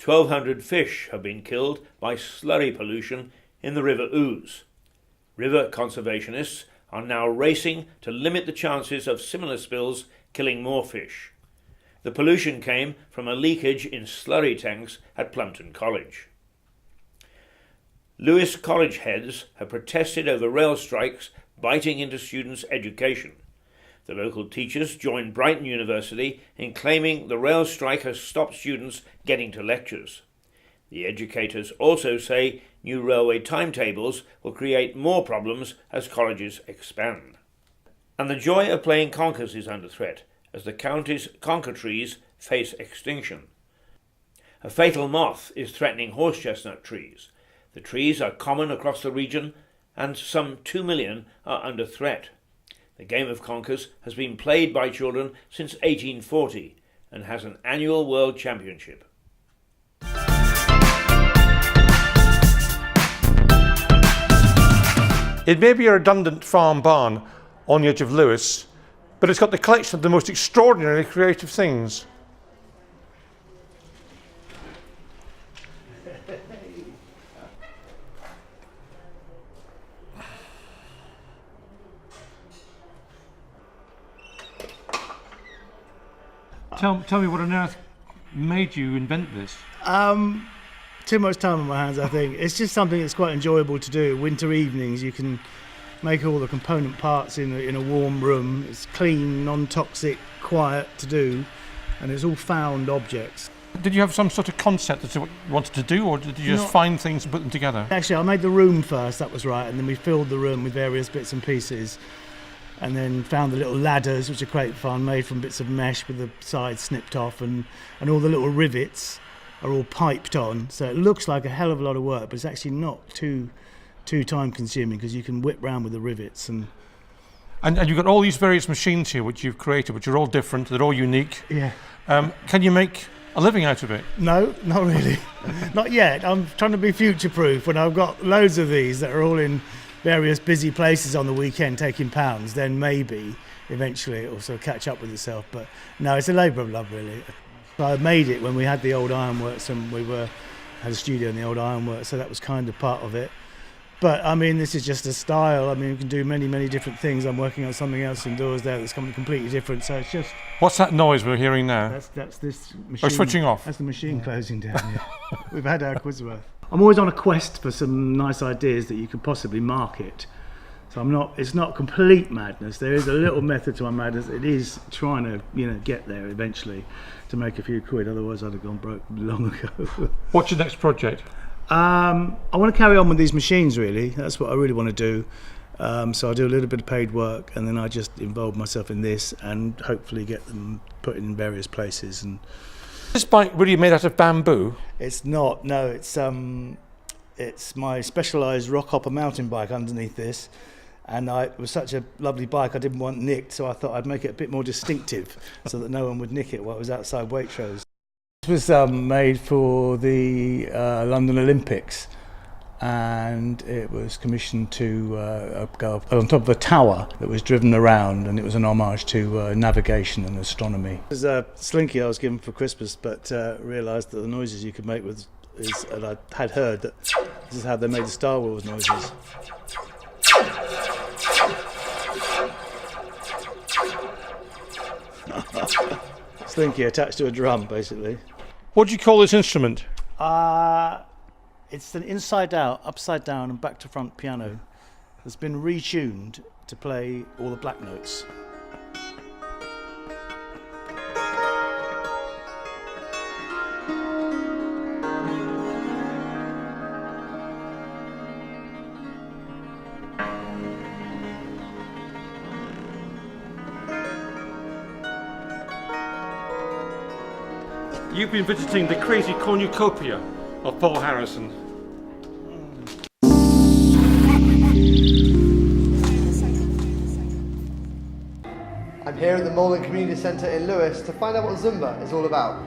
1,200 fish have been killed by slurry pollution in the River Ouse. River conservationists are now racing to limit the chances of similar spills killing more fish. The pollution came from a leakage in slurry tanks at Plumpton College. Lewes College heads have protested over rail strikes biting into students' education. The local teachers joined Brighton University in claiming the rail strike has stopped students getting to lectures. The educators also say new railway timetables will create more problems as colleges expand. And the joy of playing conkers is under threat as the county's conker trees face extinction. A fatal moth is threatening horse chestnut trees. The trees are common across the region and some 2 million are under threat. The game of conkers has been played by children since 1840 and has an annual world championship. It may be a redundant farm barn on the edge of Lewes, but it's got the collection of the most extraordinary creative things. Tell me what on earth made you invent this? Too much time on my hands, I think. It's just something that's quite enjoyable to do. Winter evenings, you can make all the component parts in a warm room. It's clean, non-toxic, quiet to do, and it's all found objects. Did you have some sort of concept as to what you wanted to do, or did you just find things and put them together? Actually, I made the room first, that was right, and then we filled the room with various bits and pieces. And then found the little ladders, which are great fun, made from bits of mesh with the sides snipped off, and all the little rivets are all piped on. So it looks like a hell of a lot of work, but it's actually not too time consuming because you can whip round with the rivets. And you've got all these various machines here which you've created, which are all different, they're all unique. Yeah. Can you make a living out of it? No, not really. Not yet. I'm trying to be future-proof. When I've got loads of these that are all in various busy places on the weekend taking pounds, then maybe eventually it will sort of catch up with itself. But no, it's a labour of love, really. I made it when we had the old ironworks and had a studio in the old ironworks, so that was kind of part of it. But I mean, this is just a style. I mean, you can do many different things. I'm working on something else indoors there that's something completely different. So it's just. What's that noise we're hearing now? That's this machine. Oh, switching off. That's the machine closing down. Yeah. We've had our Quizworth. I'm always on a quest for some nice ideas that you could possibly market. So it's not complete madness. There is a little method to my madness. It is trying to, get there eventually to make a few quid. Otherwise I'd have gone broke long ago. What's your next project? I want to carry on with these machines, really. That's what I really want to do. So I do a little bit of paid work, and then I just involve myself in this and hopefully get them put in various places. And this bike really made out of bamboo? It's not. No, it's my specialised rock hopper mountain bike underneath this, and it was such a lovely bike I didn't want nicked, so I thought I'd make it a bit more distinctive so that no one would nick it while it was outside Waitrose. This was made for the London Olympics, and it was commissioned to go up on top of a tower that was driven around, and it was an homage to navigation and astronomy. It was a Slinky I was given for Christmas, but realised that the noises you could make and I had heard that this is how they made the Star Wars noises. Slinky attached to a drum, basically. What do you call this instrument? It's an inside out, upside down and back to front piano that's been retuned to play all the black notes. You've been visiting the crazy cornucopia of Paul Harrison. I'm here at the Moreland Community Centre in Lewes to find out what Zumba is all about.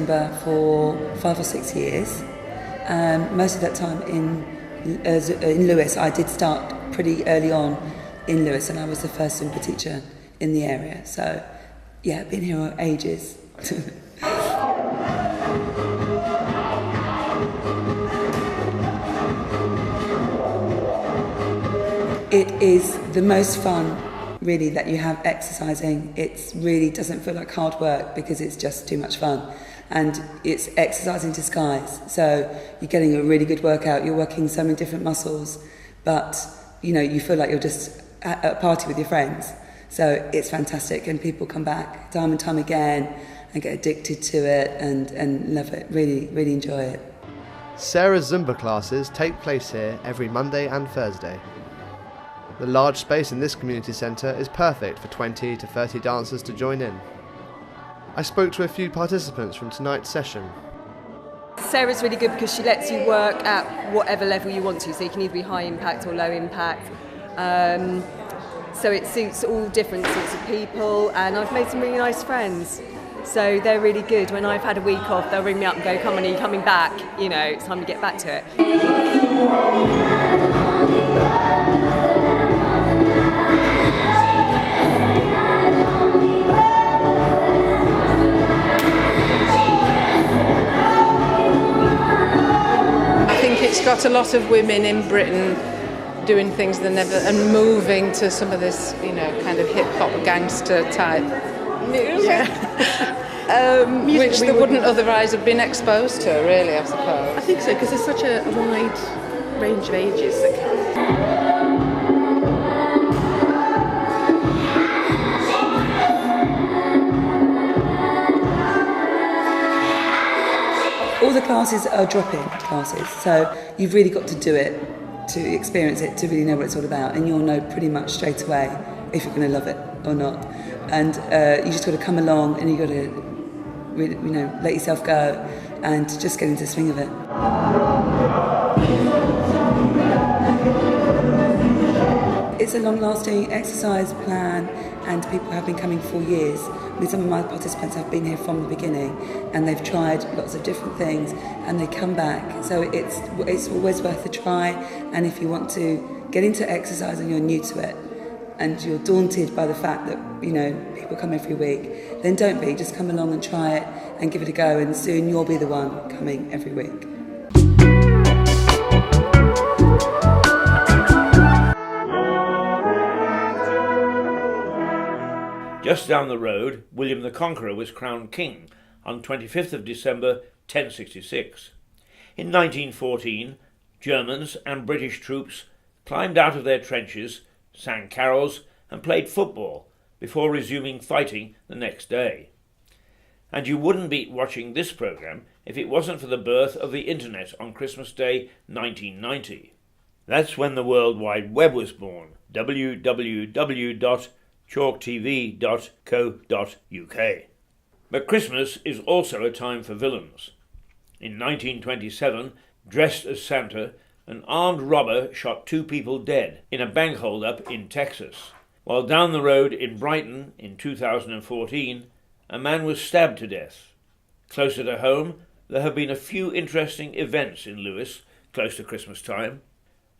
Zumba for 5 or 6 years. Most of that time in Lewes. I did start pretty early on in Lewes, and I was the first Zumba teacher in the area. So, yeah, been here ages. It is the most fun, really, that you have exercising. It really doesn't feel like hard work because it's just too much fun. And it's exercise in disguise. So you're getting a really good workout, you're working so many different muscles, but you feel like you're just at a party with your friends. So it's fantastic, and people come back time and time again and get addicted to it and love it, really, really enjoy it. Sarah's Zumba classes take place here every Monday and Thursday. The large space in this community centre is perfect for 20 to 30 dancers to join in. I spoke to a few participants from tonight's session. Sarah's really good because she lets you work at whatever level you want to, so you can either be high impact or low impact. So it suits all different sorts of people, and I've made some really nice friends. So they're really good. When I've had a week off, they'll ring me up and go, "Come on, are you coming back? It's time to get back to it." I think it's got a lot of women in Britain doing things they never, and moving to some of this, kind of hip-hop gangster type music. Which they wouldn't otherwise have been exposed to, really, I suppose. I think so, because there's such a wide range of ages. All the classes are drop-in classes, so you've really got to do it, to experience it, to really know what it's all about, and you'll know pretty much straight away if you're going to love it or not. And you just got to come along, and you got to really, let yourself go and just get into the swing of it. It's a long-lasting exercise plan, and people have been coming for years. Some of my participants have been here from the beginning, and they've tried lots of different things, and they come back. So it's always worth a try. And if you want to get into exercise and you're new to it, and you're daunted by the fact that people come every week, then don't be. Just come along and try it and give it a go, and soon you'll be the one coming every week. Just down the road, William the Conqueror was crowned king on 25th of December 1066. In 1914, Germans and British troops climbed out of their trenches, sang carols and played football before resuming fighting the next day. And you wouldn't be watching this programme if it wasn't for the birth of the internet on Christmas Day 1990. That's when the World Wide Web was born, www.chalktv.co.uk. But Christmas is also a time for villains. In 1927, dressed as Santa, an armed robber shot 2 people dead in a bank hold-up in Texas, while down the road in Brighton in 2014, a man was stabbed to death. Closer to home, there have been a few interesting events in Lewes close to Christmas time.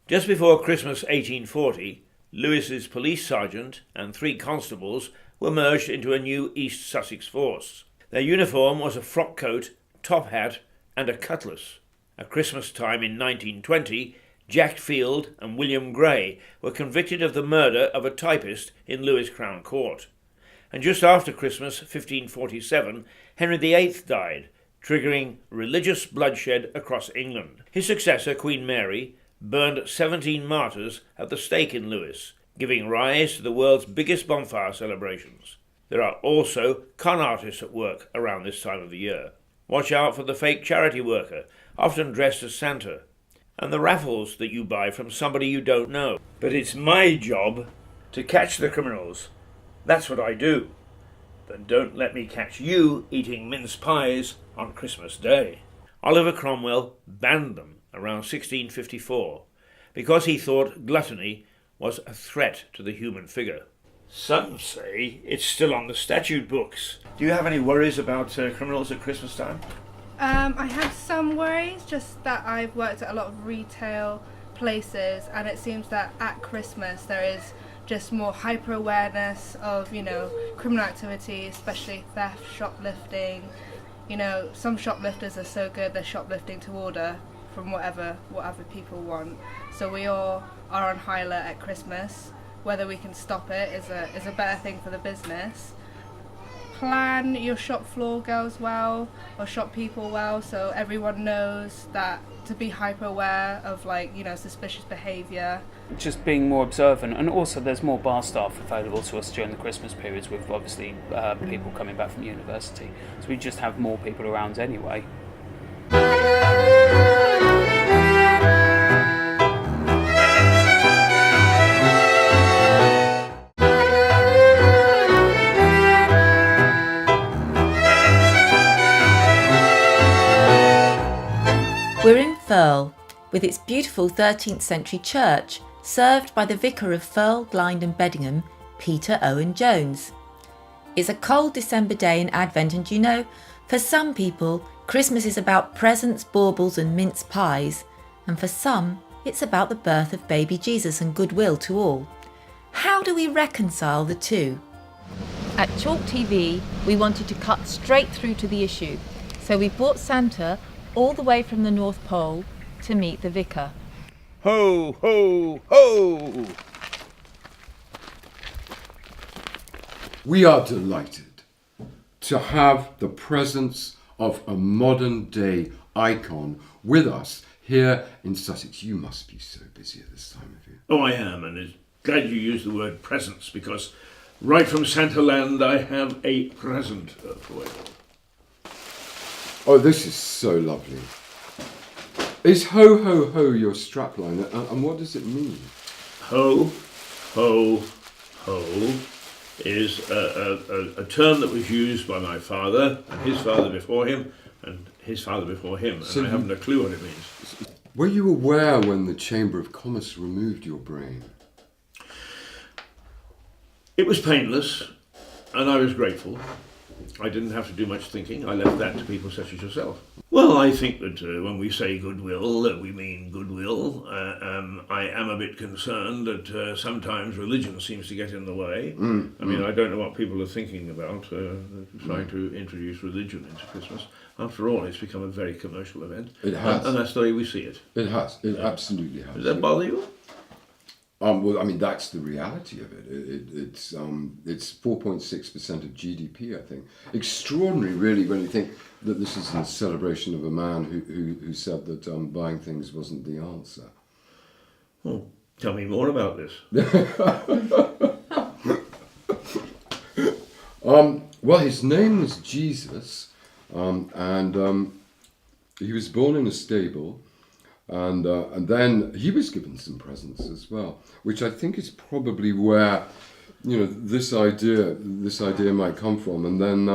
Just before Christmas 1840, Lewis's police sergeant and 3 constables were merged into a new East Sussex force. Their uniform was a frock coat, top hat and a cutlass. At Christmas time in 1920, Jack Field and William Gray were convicted of the murder of a typist in Lewes Crown Court. And just after Christmas 1547, Henry VIII died, triggering religious bloodshed across England. His successor, Queen Mary, burned 17 martyrs at the stake in Lewes, giving rise to the world's biggest bonfire celebrations. There are also con artists at work around this time of the year. Watch out for the fake charity worker, often dressed as Santa, and the raffles that you buy from somebody you don't know. But it's my job to catch the criminals. That's what I do. Then don't let me catch you eating mince pies on Christmas Day. Oliver Cromwell banned them around 1654 because he thought gluttony was a threat to the human figure. Some say it's still on the statute books. Do you have any worries about criminals at Christmas time? I have some worries, just that I've worked at a lot of retail places, and it seems that at Christmas there is just more hyper awareness of, you know, criminal activity, especially theft, shoplifting. You know, some shoplifters are so good they're shoplifting to order from whatever people want. So we all are on high alert at Christmas. Whether we can stop it is a better thing for the business. Plan your shop floor girls well, or shop people well, so everyone knows that to be hyper aware of, like, you know, suspicious behaviour. Just being more observant, and also there's more bar staff available to us during the Christmas periods with obviously people coming back from university, so we just have more people around anyway. We're in Firle, with its beautiful 13th century church, served by the Vicar of Firle, Blind and Beddingham, Peter Owen Jones. It's a cold December day in Advent, and you know, for some people, Christmas is about presents, baubles and mince pies, and for some, it's about the birth of baby Jesus and goodwill to all. How do we reconcile the two? At Chalk TV, we wanted to cut straight through to the issue, so we brought Santa all the way from the North Pole to meet the vicar. Ho, ho, ho! We are delighted to have the presence of a modern day icon with us here in Sussex. You must be so busy at this time of year. Oh, I am, and it's glad you used the word presents, because right from Santa Land I have a present for you. Oh, this is so lovely. Is ho, ho, ho your strapline, and what does it mean? Ho, ho, ho is a term that was used by my father, and his father before him, and his father before him, and so I haven't a clue what it means. Were you aware when the Chamber of Commerce removed your brain? It was painless, and I was grateful. I didn't have to do much thinking. I left that to people such as yourself. Well, I think that when we say goodwill, we mean goodwill. I am a bit concerned that sometimes religion seems to get in the way. I mean, I don't know what people are thinking about trying to introduce religion into Christmas. After all, it's become a very commercial event. It has. And that's the way we see it. It has. It absolutely has. Does that bother you? Well, I mean, that's the reality of it. It's 4.6% of GDP, I think. Extraordinary, really, when you think that this is a celebration of a man who said that buying things wasn't the answer. Oh, tell me more about this. Well, his name was Jesus, and he was born in a stable. And then he was given some presents as well, which I think is probably where, you know, this idea might come from. And then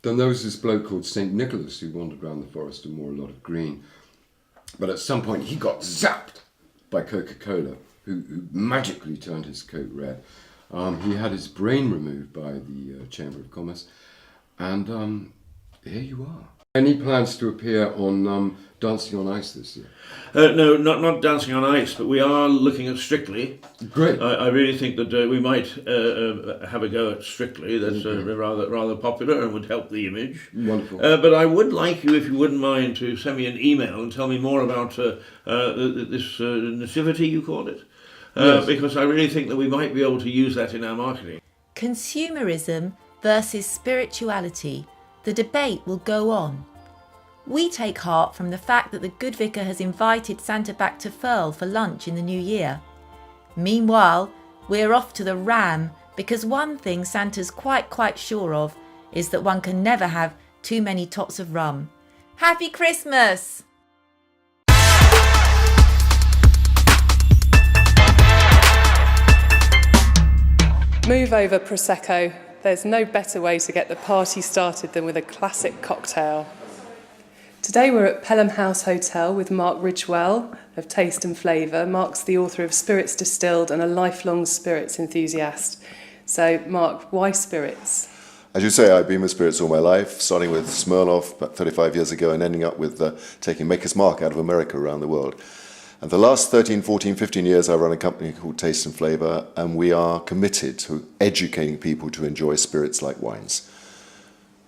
there was this bloke called St. Nicholas who wandered around the forest and wore a lot of green. But at some point he got zapped by Coca-Cola, who magically turned his coat red. He had his brain removed by the Chamber of Commerce, and here you are. Any plans to appear on Dancing on Ice this year? No, not Dancing on Ice, but we are looking at Strictly. Great. I really think that we might have a go at Strictly. That's rather popular and would help the image. Wonderful. But I would like you, if you wouldn't mind, to send me an email and tell me more about this nativity, you called it. Yes. Because I really think that we might be able to use that in our marketing. Consumerism versus spirituality. The debate will go on. We take heart from the fact that the good vicar has invited Santa back to Firle for lunch in the new year. Meanwhile, we're off to the Ram, because one thing Santa's quite sure of is that one can never have too many tots of rum. Happy Christmas! Move over, Prosecco. There's no better way to get the party started than with a classic cocktail. Today we're at Pelham House Hotel with Mark Ridgewell of Taste and Flavour. Mark's the author of Spirits Distilled and a lifelong spirits enthusiast. So, Mark, why spirits? As you say, I've been with spirits all my life, starting with Smirnoff about 35 years ago and ending up with taking Maker's Mark out of America around the world. And the last 13, 14, 15 years, I run a company called Taste and Flavour, and we are committed to educating people to enjoy spirits like wines.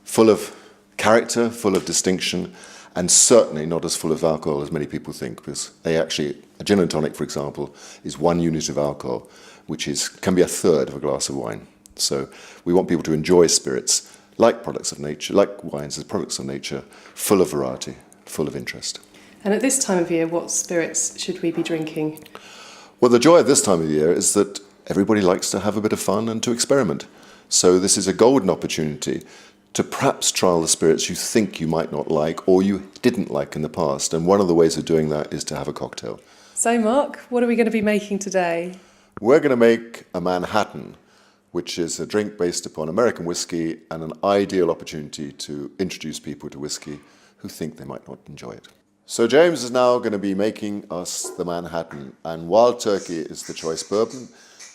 Full of character, full of distinction, and certainly not as full of alcohol as many people think, because they actually, a gin and tonic, for example, is 1 unit of alcohol, which can be a third of a glass of wine. So we want people to enjoy spirits like products of nature, like wines as products of nature, full of variety, full of interest. And at this time of year, what spirits should we be drinking? Well, the joy of this time of year is that everybody likes to have a bit of fun and to experiment. So this is a golden opportunity to perhaps trial the spirits you think you might not like or you didn't like in the past. And one of the ways of doing that is to have a cocktail. So, Mark, what are we going to be making today? We're going to make a Manhattan, which is a drink based upon American whiskey and an ideal opportunity to introduce people to whiskey who think they might not enjoy it. So James is now going to be making us the Manhattan, and Wild Turkey is the choice bourbon.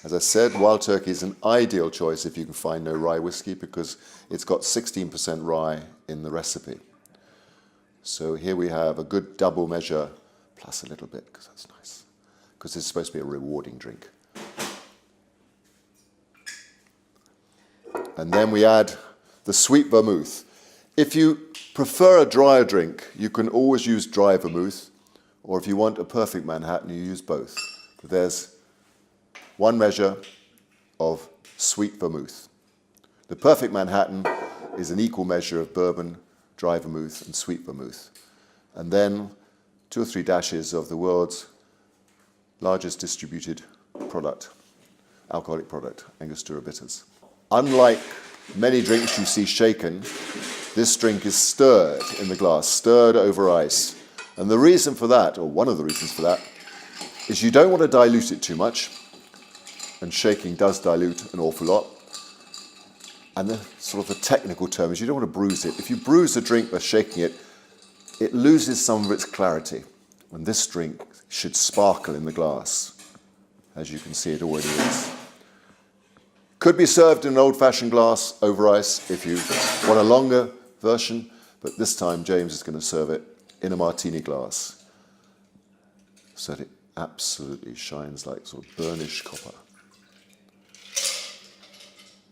As I said, Wild Turkey is an ideal choice if you can find no rye whiskey because it's got 16% rye in the recipe. So here we have a good double measure plus a little bit because that's nice, because it's supposed to be a rewarding drink. And then we add the sweet vermouth. If you prefer a drier drink, you can always use dry vermouth, or if you want a perfect Manhattan, you use both. But there's 1 measure of sweet vermouth. The perfect Manhattan is an equal measure of bourbon, dry vermouth, and sweet vermouth. And then 2 or 3 dashes of the world's largest distributed product, alcoholic product, Angostura Bitters. Unlike many drinks you see shaken, this drink is stirred in the glass, stirred over ice. And the reason for that, or one of the reasons for that, is you don't want to dilute it too much, and shaking does dilute an awful lot. And the sort of the technical term is you don't want to bruise it. If you bruise a drink by shaking it, it loses some of its clarity. And this drink should sparkle in the glass, as you can see it already is. Could be served in an old-fashioned glass over ice if you want a longer version, but this time James is going to serve it in a martini glass so that it absolutely shines like sort of burnished copper.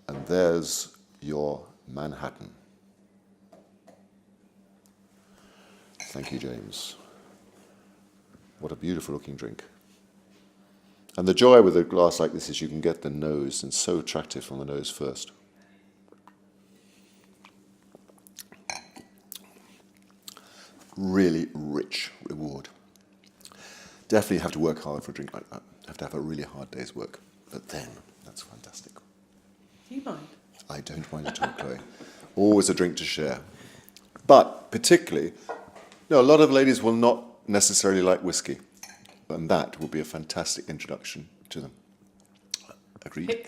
And there's your Manhattan. Thank you, James. What a beautiful looking drink. And the joy with a glass like this is you can get the nose, and so attractive from the nose first. Really rich reward. Definitely have to work hard for a drink like that. Have to have a really hard day's work. But then, that's fantastic. Do you mind? I don't mind at all, Chloe. Always a drink to share. But particularly, a lot of ladies will not necessarily like whiskey. And that will be a fantastic introduction to them. Agreed?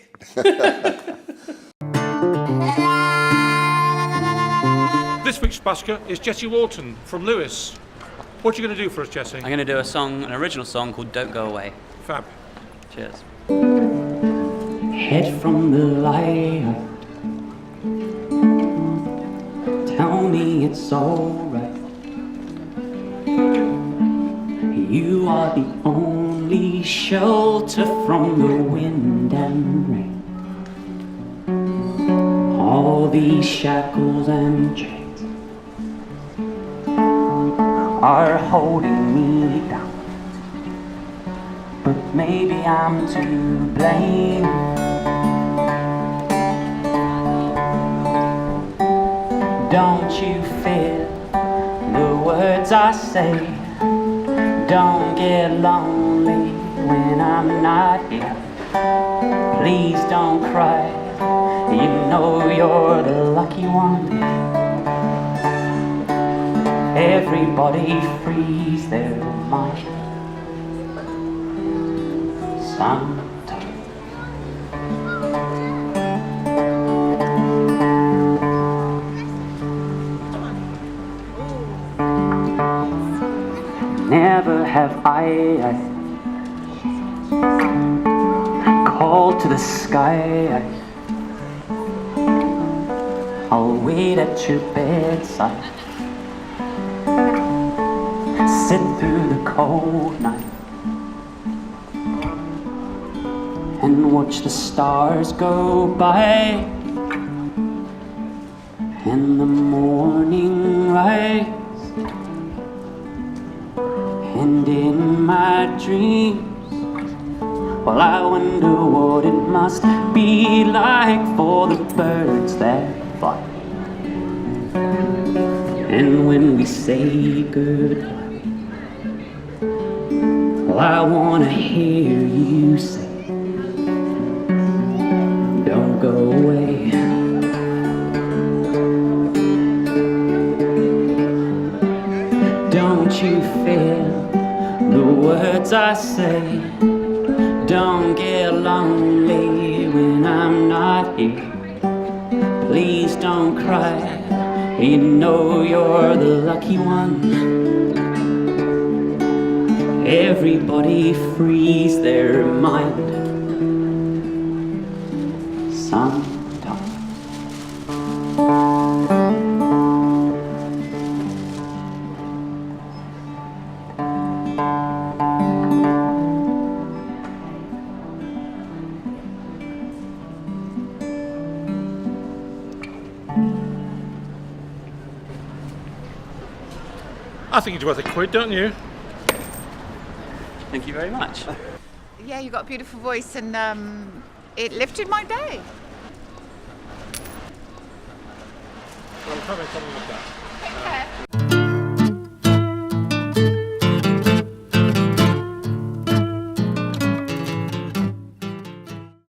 This week's busker is Jesse Walton from Lewis. What are you going to do for us, Jesse? I'm going to do a song, an original song called Don't Go Away. Fab. Cheers. Head from the light. Tell me it's alright. You are the only shelter from the wind and rain. All these shackles and chains are holding me down. But maybe I'm to blame. Don't you fear the words I say? Don't get lonely when I'm not here. Please don't cry, you know you're the lucky one. Everybody frees their mind sometimes. Never have I called to the sky I'll wait at your bedside, sit through the cold night and watch the stars go by, and the morning rise. And in my dreams, well, I wonder what it must be like for the birds that fly. And when we say goodbye, well, I wanna hear you say, don't go away. Don't you feel the words I say? Don't get lonely when I'm not here. Please don't cry, you know you're the lucky one. Everybody frees their mind sometimes. I think it's worth a quid, don't you? Thank you very much. Yeah, you got a beautiful voice, and it lifted my day. Well, comment on that. Take care.